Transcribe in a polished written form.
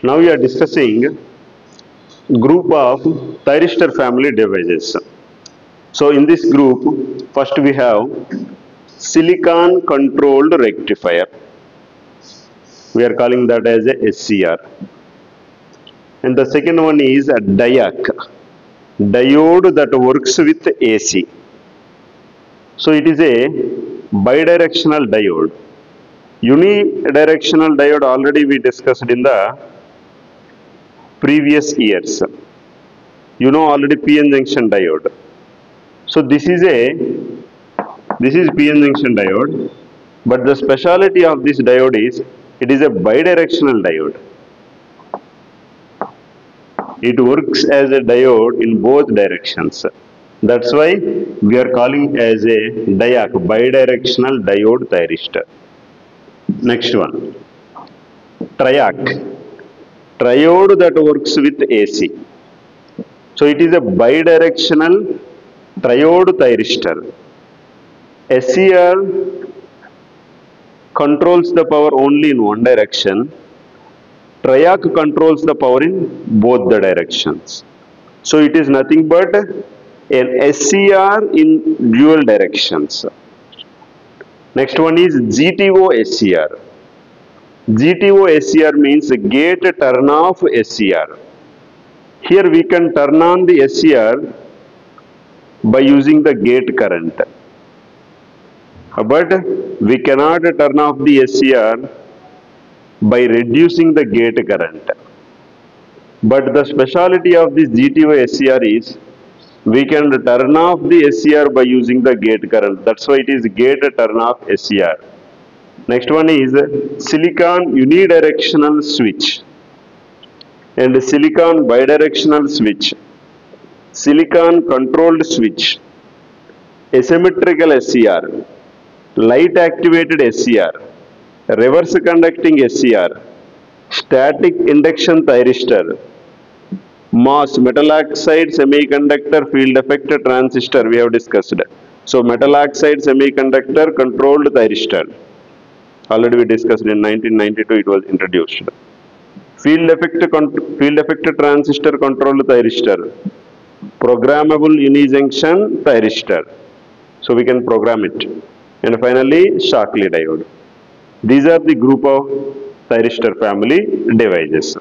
Now we are discussing group of thyristor family devices. So in this group, first we have silicon controlled rectifier. We are calling that as a SCR. And the second one is a diode that works with AC. So it is a bidirectional diode. Unidirectional diode already we discussed in the previous years. You know already PN junction diode. So this is PN junction diode, but the speciality of this diode is it is a bidirectional diode. It works as a diode in both directions. That's why we are calling as a DIAC, bidirectional diode thyristor. Next one, triode that works with AC. So it is a bidirectional triode thyristor. SCR controls the power only in one direction. Triac controls the power in both the directions. So it is nothing but an SCR in dual directions. Next one is GTO SCR. GTO SCR means gate turn off SCR. Here we can turn on the SCR by using the gate current. But we cannot turn off the SCR by reducing the gate current. But the speciality of this GTO SCR is we can turn off the SCR by using the gate current. That's why it is gate turn off SCR. Next one is silicon unidirectional switch and silicon bidirectional switch, silicon controlled switch, asymmetrical SCR, light activated SCR, reverse conducting SCR, static induction thyristor, MOS, metal oxide semiconductor field effect transistor we have discussed. So metal oxide semiconductor controlled thyristor. Already we discussed in 1992 it was introduced. Field effect transistor controlled thyristor, programmable unijunction thyristor. So we can program it. And finally Shockley diode. These are the group of thyristor family devices.